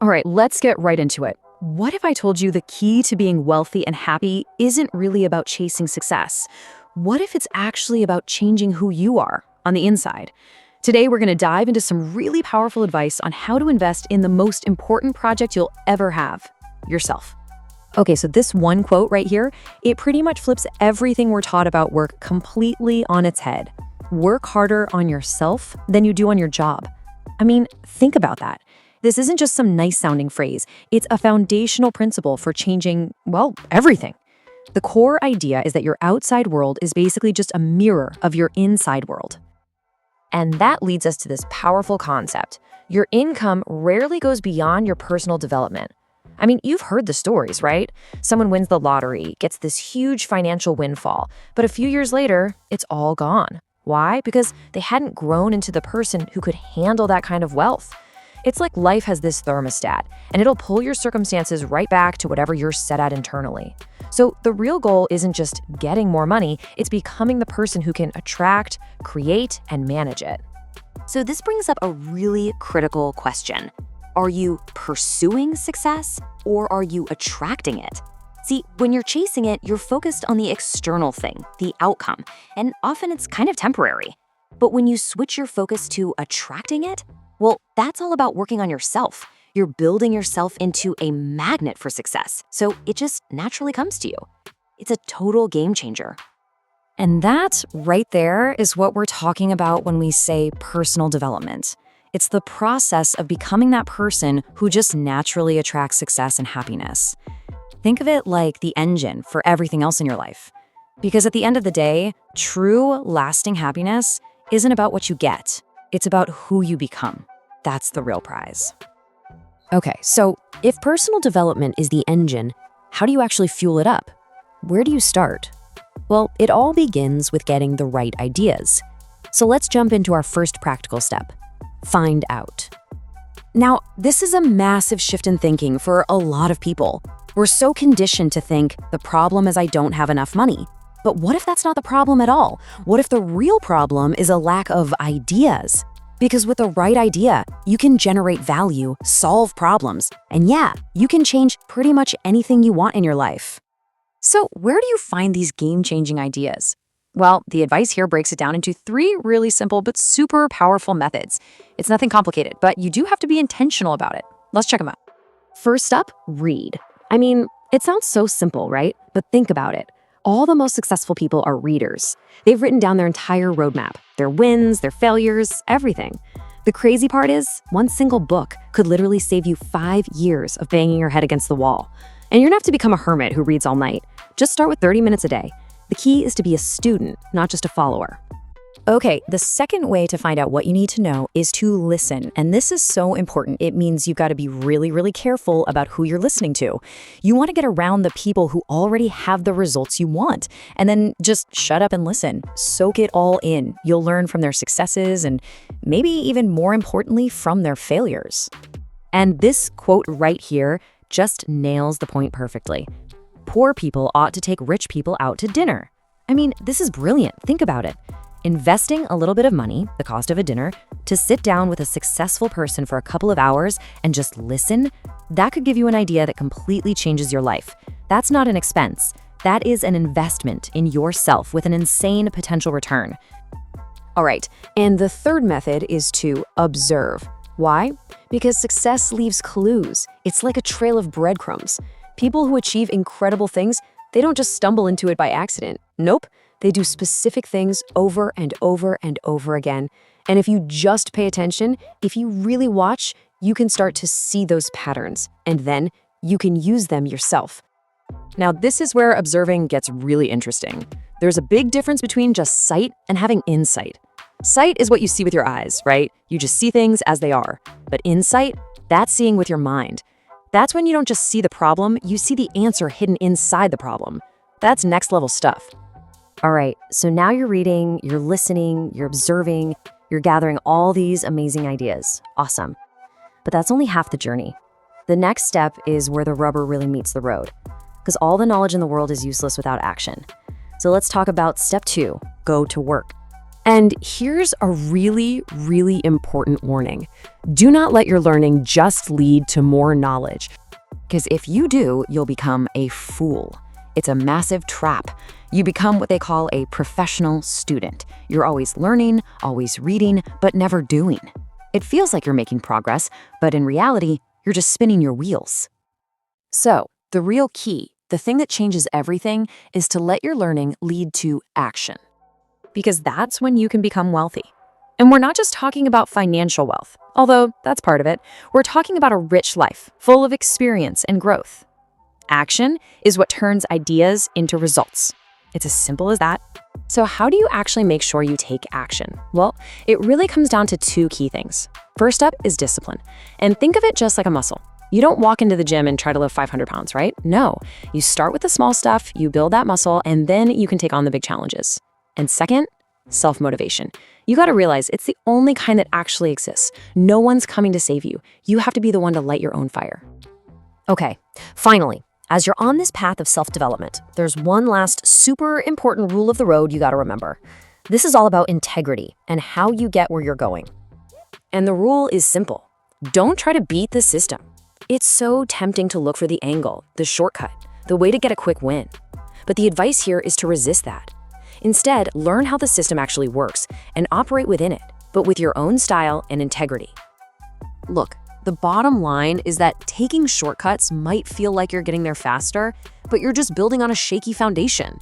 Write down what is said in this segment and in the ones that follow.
All right, let's get right into it. What if I told you the key to being wealthy and happy isn't really about chasing success? What if it's actually about changing who you are on the inside? Today, we're going to dive into some really powerful advice on how to invest in the most important project you'll ever have, yourself. Okay, so this one quote right here, it pretty much flips everything we're taught about work completely on its head. Work harder on yourself than you do on your job. I mean, think about that. This isn't just some nice-sounding phrase. It's a foundational principle for changing, well, everything. The core idea is that your outside world is basically just a mirror of your inside world. And that leads us to this powerful concept. Your income rarely goes beyond your personal development. I mean, you've heard the stories, right? Someone wins the lottery, gets this huge financial windfall, but a few years later, it's all gone. Why? Because they hadn't grown into the person who could handle that kind of wealth. It's like life has this thermostat, and it'll pull your circumstances right back to whatever you're set at internally. So the real goal isn't just getting more money, it's becoming the person who can attract, create, and manage it. So this brings up a really critical question. Are you pursuing success or are you attracting it? See, when you're chasing it, you're focused on the external thing, the outcome, and often it's kind of temporary. But when you switch your focus to attracting it, well, that's all about working on yourself. You're building yourself into a magnet for success, so it just naturally comes to you. It's a total game changer. And that right there is what we're talking about when we say personal development. It's the process of becoming that person who just naturally attracts success and happiness. Think of it like the engine for everything else in your life. Because at the end of the day, true, lasting happiness isn't about what you get. It's about who you become. That's the real prize. Okay, so if personal development is the engine, how do you actually fuel it up? Where do you start? Well, it all begins with getting the right ideas. So let's jump into our first practical step. Find out. Now, this is a massive shift in thinking for a lot of people. We're so conditioned to think the problem is I don't have enough money. But what if that's not the problem at all? What if the real problem is a lack of ideas? Because with the right idea, you can generate value, solve problems, and yeah, you can change pretty much anything you want in your life. So where do you find these game-changing ideas? Well, the advice here breaks it down into 3 really simple but super powerful methods. It's nothing complicated, but you do have to be intentional about it. Let's check them out. First up, read. I mean, it sounds so simple, right? But think about it. All the most successful people are readers. They've written down their entire roadmap, their wins, their failures, everything. The crazy part is, one single book could literally save you 5 years of banging your head against the wall. And you don't have to become a hermit who reads all night. Just start with 30 minutes a day. The key is to be a student, not just a follower. Okay, the second way to find out what you need to know is to listen. And this is so important. It means you've got to be really, really careful about who you're listening to. You want to get around the people who already have the results you want. And then just shut up and listen. Soak it all in. You'll learn from their successes and maybe even more importantly, from their failures. And this quote right here just nails the point perfectly. Poor people ought to take rich people out to dinner. I mean, this is brilliant. Think about it. Investing a little bit of money, the cost of a dinner, to sit down with a successful person for a couple of hours and just listen, that could give you an idea that completely changes your life. That's not an expense. That is an investment in yourself with an insane potential return. All right, and the third method is to observe. Why? Because success leaves clues. It's like a trail of breadcrumbs. People who achieve incredible things, they don't just stumble into it by accident. Nope. They do specific things over and over and over again. And if you just pay attention, if you really watch, you can start to see those patterns. And then you can use them yourself. Now, this is where observing gets really interesting. There's a big difference between just sight and having insight. Sight is what you see with your eyes, right? You just see things as they are. But insight, that's seeing with your mind. That's when you don't just see the problem, you see the answer hidden inside the problem. That's next level stuff. All right, so now you're reading, you're listening, you're observing, you're gathering all these amazing ideas. Awesome. But that's only half the journey. The next step is where the rubber really meets the road, because all the knowledge in the world is useless without action. So let's talk about step 2, go to work. And here's a really, really important warning. Do not let your learning just lead to more knowledge. Because if you do, you'll become a fool. It's a massive trap. You become what they call a professional student. You're always learning, always reading, but never doing. It feels like you're making progress, but in reality, you're just spinning your wheels. So, the real key, the thing that changes everything, is to let your learning lead to action. Because that's when you can become wealthy. And we're not just talking about financial wealth, although that's part of it. We're talking about a rich life, full of experience and growth. Action is what turns ideas into results. It's as simple as that. So how do you actually make sure you take action? Well, it really comes down to two key things. First up is discipline. And think of it just like a muscle. You don't walk into the gym and try to lift 500 pounds, right? No. You start with the small stuff, you build that muscle, and then you can take on the big challenges. And second, self-motivation. You got to realize it's the only kind that actually exists. No one's coming to save you. You have to be the one to light your own fire. Okay, finally, as you're on this path of self-development, there's one last super important rule of the road you got to remember. This is all about integrity and how you get where you're going. And the rule is simple. Don't try to beat the system. It's so tempting to look for the angle, the shortcut, the way to get a quick win. But the advice here is to resist that. Instead, learn how the system actually works and operate within it, but with your own style and integrity. Look, the bottom line is that taking shortcuts might feel like you're getting there faster, but you're just building on a shaky foundation.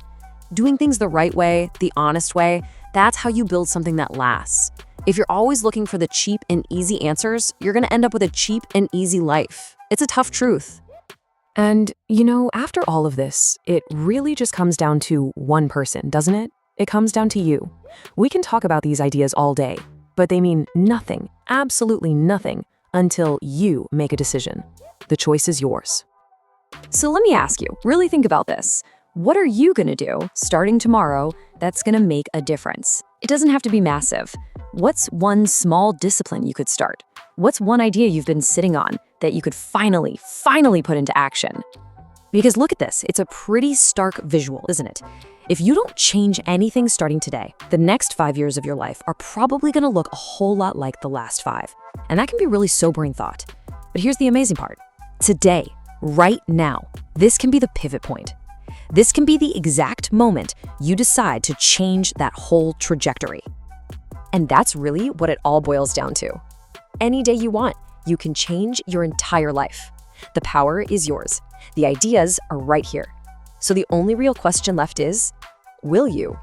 Doing things the right way, the honest way, that's how you build something that lasts. If you're always looking for the cheap and easy answers, you're going to end up with a cheap and easy life. It's a tough truth. And, after all of this, it really just comes down to one person, doesn't it? It comes down to you. We can talk about these ideas all day, but they mean nothing, absolutely nothing, until you make a decision. The choice is yours. So let me ask you, really think about this. What are you going to do starting tomorrow that's going to make a difference? It doesn't have to be massive. What's one small discipline you could start? What's one idea you've been sitting on that you could finally put into action? Because look at this, it's a pretty stark visual, isn't it? If you don't change anything starting today, the next 5 years of your life are probably going to look a whole lot like the last 5. And that can be a really sobering thought. But here's the amazing part. Today, right now, this can be the pivot point. This can be the exact moment you decide to change that whole trajectory. And that's really what it all boils down to. Any day you want, you can change your entire life. The power is yours. The ideas are right here. So the only real question left is, will you?